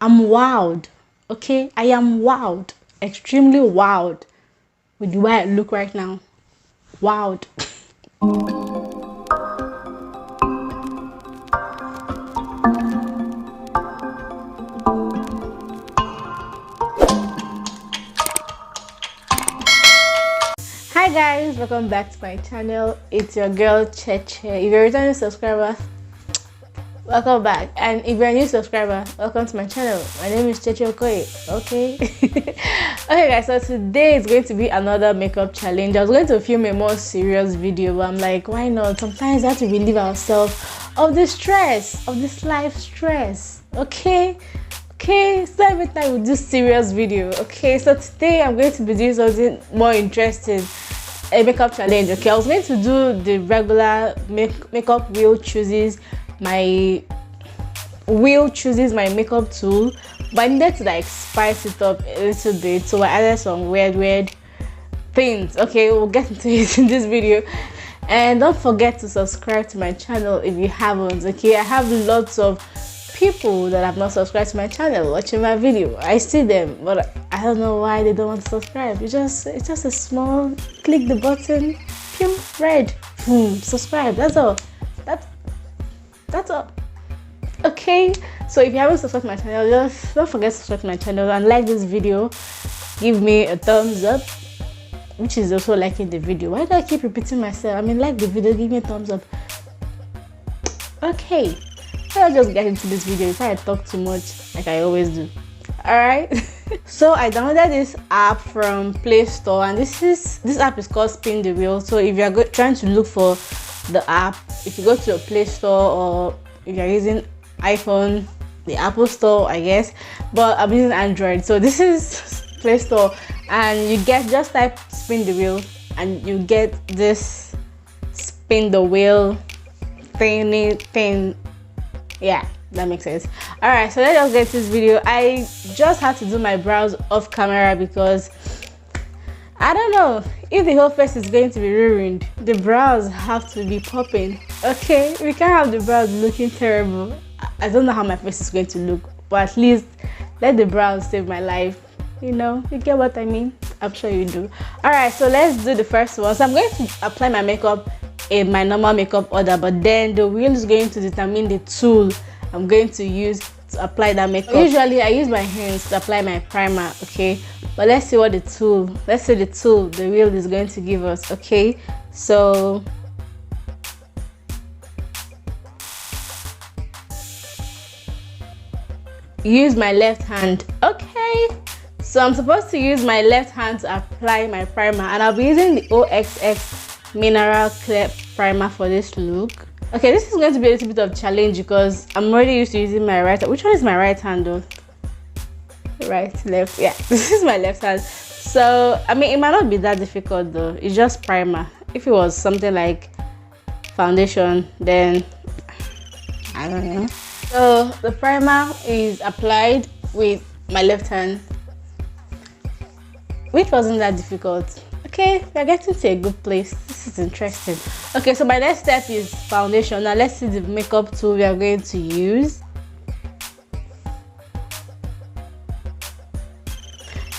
I'm wowed. Okay, I am wowed, extremely wowed with the way I look right now. Wowed. Hi guys, welcome back to my channel. It's your girl Cheche. If you're a returning subscriber, welcome back, and if you're a new subscriber, welcome to my channel. My name is Cheche Okoye. Okay. Okay guys, so today is going to be another makeup challenge. I was going to film a more serious video, but I'm like, why not? Sometimes we have to relieve ourselves of the stress, of this life stress. Okay, so every time we do serious video. Okay, so today I'm going to be doing something more interesting, a makeup challenge. Okay, I was going to do the regular makeup wheel chooses my makeup tool, but I needed to like spice it up a little bit, so I added some weird things. Okay, we'll get into it in this video. And don't forget to subscribe to my channel if you haven't. Okay, I have lots of people that have not subscribed to my channel watching my video. I see them, but I don't know why they don't want to subscribe. It's just a small click the button, pew, red, boom, subscribe. That's all. That's all. Okay, so if you haven't subscribed to my channel, just don't forget to subscribe to my channel and like this video. Give me a thumbs up, which is also liking the video. Why do I keep repeating myself? I mean, like the video, give me a thumbs up. Okay, I'll just get into this video before I talk too much like I always do. Alright. So I downloaded this app from Play Store, and this app is called Spin the Wheel. So if you're trying to look for the app, if you go to your Play Store, or if you're using iPhone, the Apple Store, I guess, but I'm using Android, so this is Play Store, and you get, just type Spin the Wheel and you get this spin the wheel thing. Yeah, that makes sense. All right, so let's just get this video. I just had to do my brows off camera because I don't know if the whole face is going to be ruined. The brows have to be popping. Okay, we can't have the brows looking terrible. I don't know how my face is going to look, but at least let the brows save my life. You know, you get what I mean? I'm sure you do. All right, so let's do the first one. So I'm going to apply my makeup in my normal makeup order, but then the wheel is going to determine the tool I'm going to use to apply that makeup. Usually I use my hands to apply my primer. Okay, but let's see what the tool the wheel is going to give us. Okay, so use my left hand. Okay, so I'm supposed to use my left hand to apply my primer, and I'll be using the OXX Mineral Clear Primer for this look. Okay, this is going to be a little bit of challenge because I'm already used to using my right hand. Which one is my right hand though? Right, left. Yeah, this is my left hand. So I mean, it might not be that difficult though. It's just primer. If it was something like foundation, then I don't know. So the primer is applied with my left hand, which wasn't that difficult. Okay, we're getting to a good place. This is interesting. Okay, so my next step is foundation. Now let's see the makeup tool we are going to use.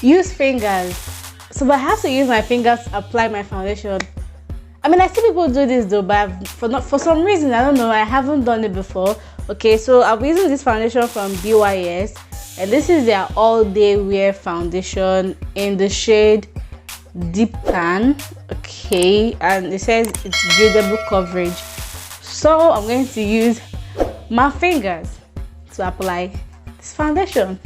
Use fingers. So I have to use my fingers to apply my foundation. I mean, I see people do this though, but for some reason, I don't know, I haven't done it before. Okay, so I'll be using this foundation from BYS, and this is their all day wear foundation in the shade Deep Tan. Okay, and it says it's buildable coverage, so I'm going to use my fingers to apply this foundation.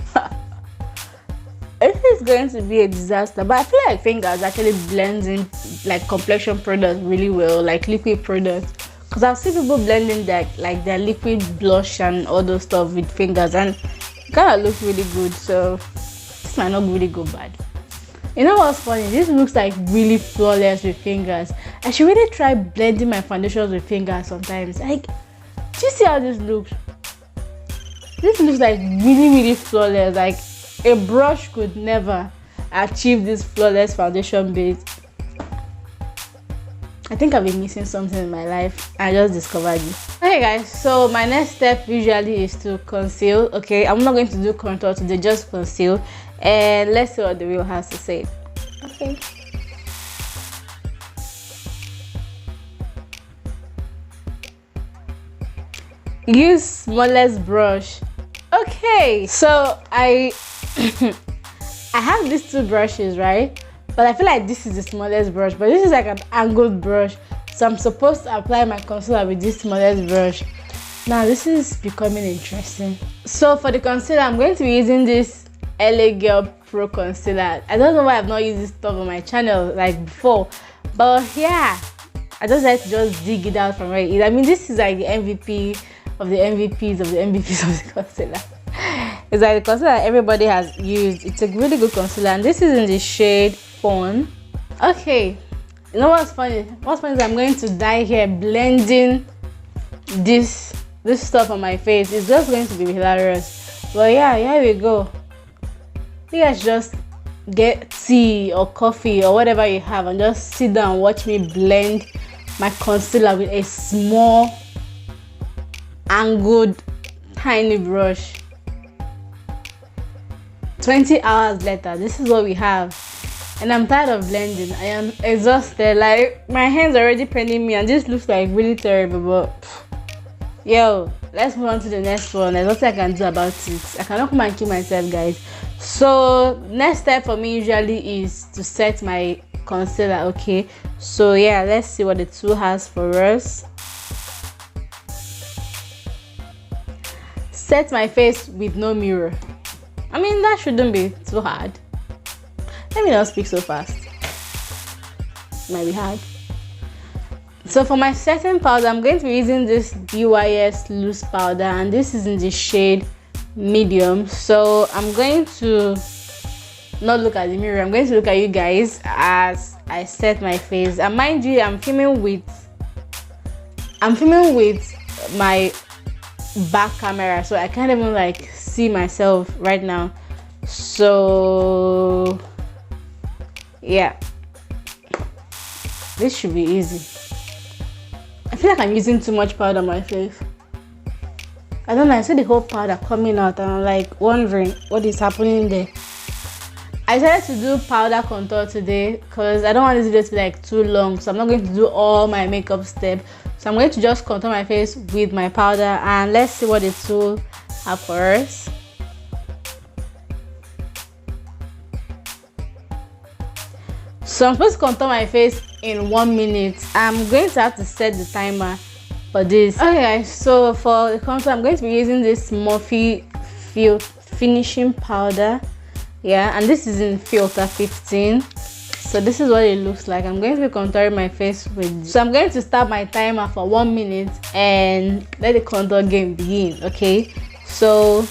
It is going to be a disaster, but I feel like fingers actually blends in like complexion products really well, like liquid products, because I've seen people blending their liquid blush and all those stuff with fingers, and it kind of looks really good. So this might not really go bad. You know what's funny? This looks like really flawless with fingers. I should really try blending my foundations with fingers sometimes. Like, do you see how this looks? This looks like really flawless. Like a brush could never achieve this flawless foundation base. I think I've been missing something in my life. I just discovered it. Okay guys, so my next step usually is to conceal. Okay, I'm not going to do contour today, just conceal. And let's see what the wheel has to say. Okay. Use smallest brush. Okay, so I I have these two brushes, right? But I feel like this is the smallest brush, but this is like an angled brush, so I'm supposed to apply my concealer with this smallest brush. Now this is becoming interesting. So for the concealer, I'm going to be using this LA Girl Pro concealer. I don't know why I've not used this stuff on my channel like before, but yeah, I just like to just dig it out from where it is. I mean, this is like the MVP of the MVPs of the MVPs of the concealer. It's like the concealer everybody has used. It's a really good concealer, and this is in the shade Fawn. Okay, you know what's funny? What's funny is I'm going to dye here blending this stuff on my face. It's just going to be hilarious. But yeah, here we go. You guys just get tea or coffee or whatever you have and just sit down and watch me blend my concealer with a small angled tiny brush. 20 hours later, this is what we have, and I'm tired of blending. I am exhausted. Like, my hands are already paining me, and this looks like really terrible. But yo, let's move on to the next one. There's nothing I can do about it. I cannot come and kill myself, guys. So next step for me usually is to set my concealer. Okay, so yeah, let's see what the tool has for us. Set my face with no mirror. I mean, that shouldn't be too hard. Let me not speak so fast. It might be hard. So for my setting powder, I'm going to be using this DYS loose powder, and this is in the shade medium. So I'm going to not look at the mirror. I'm going to look at you guys as I set my face. And mind you, I'm filming with my back camera, so I can't even like see myself right now. So yeah, this should be easy. I feel like I'm using too much powder on my face. I don't know, I see the whole powder coming out and I'm like wondering what is happening there. I decided to do powder contour today because I don't want this video to be like too long, so I'm not going to do all my makeup steps. So I'm going to just contour my face with my powder, and let's see what the tool have for us. So I'm supposed to contour my face in 1 minute. I'm going to have to set the timer for this. Okay guys, so for the contour, I'm going to be using this Morphe finishing powder. Yeah, and this is in filter 15. So this is what it looks like. I'm going to be contouring my face with this. So I'm going to start my timer for 1 minute and let the contour game begin. Okay, so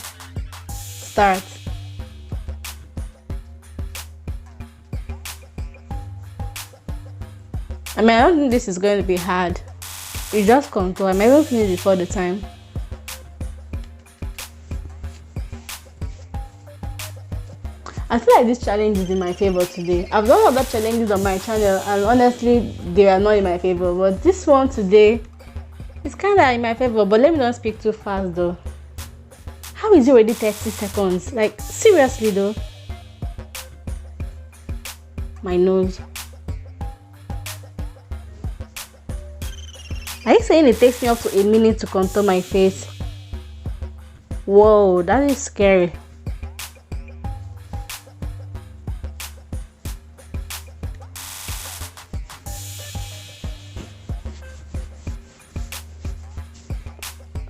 start. I mean, I don't think this is going to be hard. You just contour. I might even finish before the time. I feel like this challenge is in my favor today. I've done other challenges on my channel and honestly they are not in my favor, but this one today is kind of in my favor. But let me not speak too fast though. How is it already 30 seconds? Like, seriously though. My nose. Are you saying it takes me up to a minute to contour my face? Whoa, that is scary.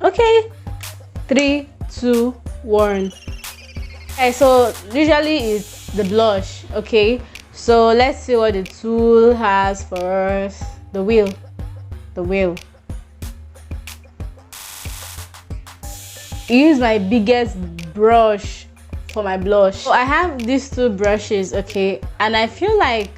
Okay, 3, 2, 1. Okay, so usually it's the blush. Okay, so let's see what the tool has for us. The wheel. Use my biggest brush for my blush. So I have these two brushes, okay, and I feel like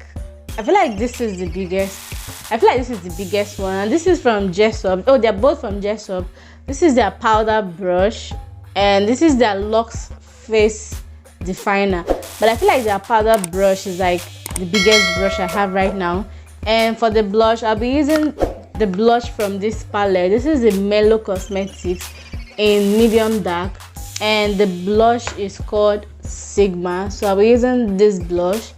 this is the biggest. I feel like this is the biggest one, and this is from Jessup. Oh, they're both from Jessup. This is their powder brush, and this is their Luxe Face Definer. But I feel like their powder brush is like the biggest brush I have right now, And for the blush, I'll be using the blush from this palette. This is the Mellow Cosmetics in medium dark, and the blush is called Sigma. So I'll be using this blush.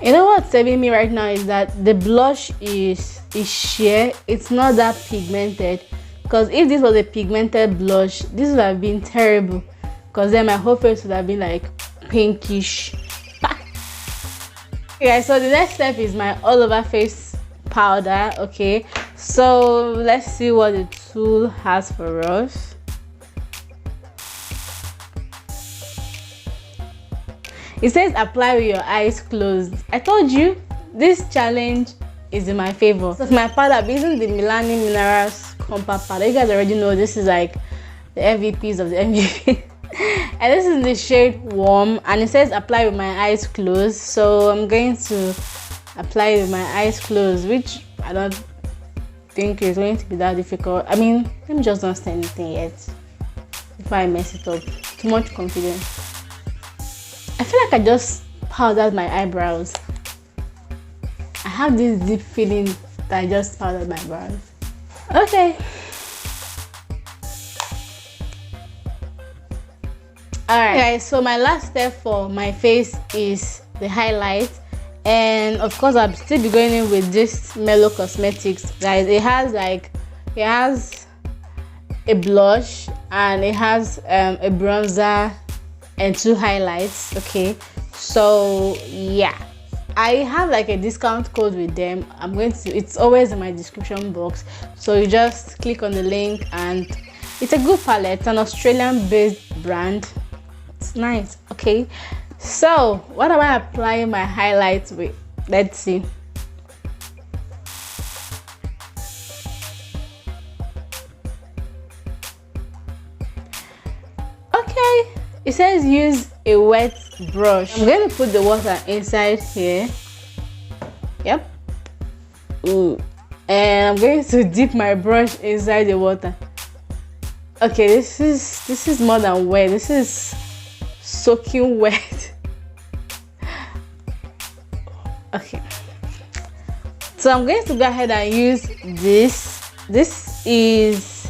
You know what's saving me right now is that the blush is sheer. It's not that pigmented, because if this was a pigmented blush, this would have been terrible, because then my whole face would have been like pinkish. Okay, so the next step is my all over face powder. Okay, so let's see what the tool has for us. It says apply with your eyes closed. I told you this challenge is in my favor. So my powder, I'm using the Milani Minerals compact powder. You guys already know this is like the MVPs of the MVP. And this is the shade Warm, and it says apply with my eyes closed. So I'm going to apply with my eyes closed, which I don't think is going to be that difficult. I mean, let me just not say anything yet before I mess it up. Too much confidence. I feel like I just powdered my eyebrows. I have this deep feeling that I just powdered my brows. Okay. Alright guys, so my last step for my face is the highlight, and of course I'll still be going in with this Mellow Cosmetics, guys. It has a blush, and it has a bronzer and 2 highlights. Okay, so yeah, I have like a discount code with them. It's always in my description box, so you just click on the link, and it's a good palette. It's an Australian based brand. It's nice. Okay, so what am I applying my highlights with? Let's see. Okay, it says use a wet brush. I'm going to put the water inside here. Yep. Ooh. And I'm going to dip my brush inside the water. Okay, this is more than wet. This is soaking wet. Okay, so I'm going to go ahead and use this is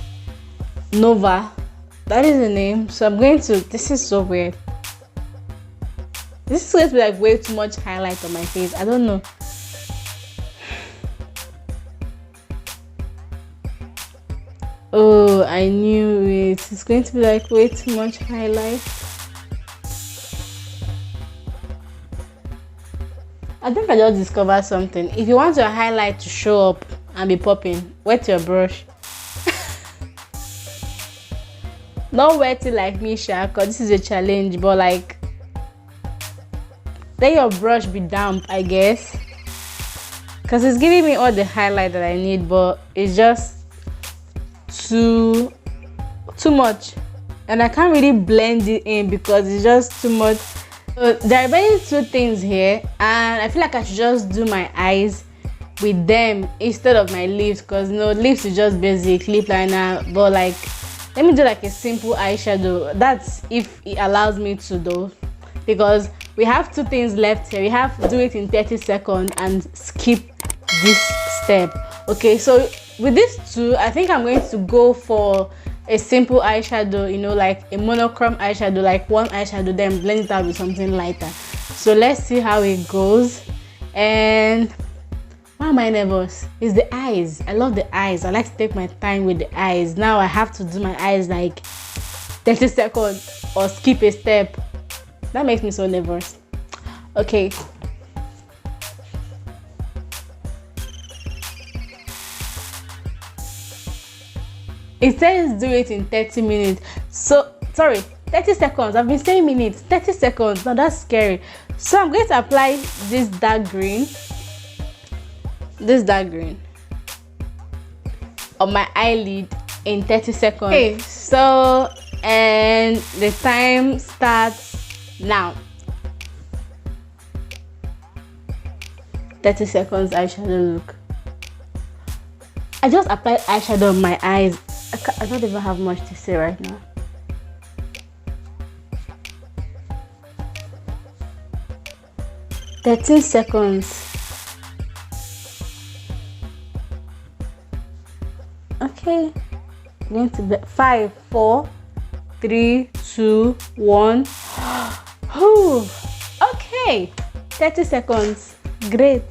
Nova, that is the name. So I'm going to, this is so weird, this is going to be like way too much highlight on my face. I don't know. Oh, I knew it. It's going to be like way too much highlight. I think I just discovered something. If you want your highlight to show up and be popping, wet your brush. Don't wet it like me, Sha, because this is a challenge, but like, let your brush be damp, I guess, because it's giving me all the highlight that I need, but it's just too much, and I can't really blend it in because it's just too much. So there are basically 2 things here, and I feel like I should just do my eyes with them instead of my lips, because you know, lips is just basic lip liner, but like, let me do like a simple eyeshadow. That's if it allows me to, though, because we have 2 things left here. We have to do it in 30 seconds and skip this step. Okay, so with these 2, I think I'm going to go for a simple eyeshadow, you know, like a monochrome eyeshadow, like one eyeshadow, then blend it out with something lighter. So let's see how it goes. And why am I nervous? It's the eyes. I love the eyes. I like to take my time with the eyes. Now I have to do my eyes like 30 seconds or skip a step. That makes me so nervous. Okay. It says do it in 30 minutes. So, sorry, 30 seconds. I've been saying minutes. 30 seconds. Now that's scary. So I'm going to apply this dark green. This dark green on my eyelid in 30 seconds. Okay, so, and the time starts now. 30 seconds eyeshadow look. I just applied eyeshadow on my eyes. I don't even have much to say right now. "13 seconds. going to be 5, 4, 3, 2, 1. Whew. Okay, 30 seconds. Great.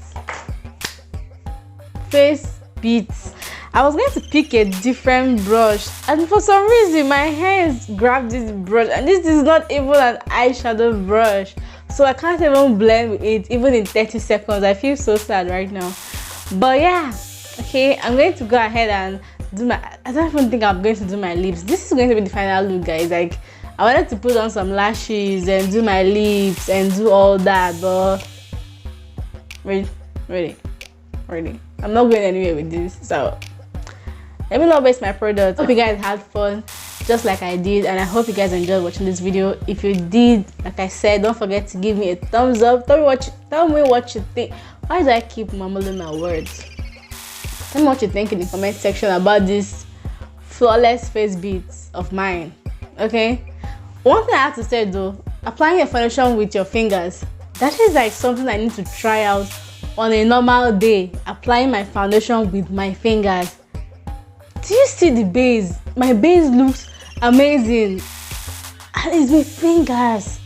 Face beats. I was going to pick a different brush, and for some reason my hands grabbed this brush, and this is not even an eyeshadow brush, so I can't even blend with it even in 30 seconds. I feel so sad right now. But yeah, okay, I'm going to go ahead and do my, I don't even think I'm going to do my lips. This is going to be the final look, guys. Like, I wanted to put on some lashes and do my lips and do all that, but ready. I'm not going anywhere with this, so let me not waste my product. Hope you guys had fun just like I did, and I hope you guys enjoyed watching this video. If you did, like I said, don't forget to give me a thumbs up. Tell me what you think. Why do I keep mumbling my words? Tell me what you think in the comment section about this flawless face beats of mine. Okay, one thing I have to say though, applying a foundation with your fingers, that is like something I need to try out on a normal day. Applying my foundation with my fingers. Do you see the base? My base looks amazing, and it's with fingers.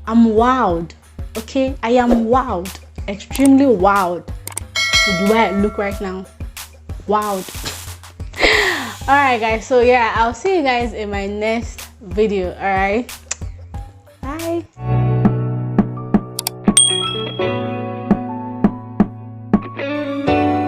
I'm wowed. Okay, I am wowed, extremely wowed with the way I look right now. Wowed. All right, guys, so yeah, I'll see you guys in my next video. All right, bye.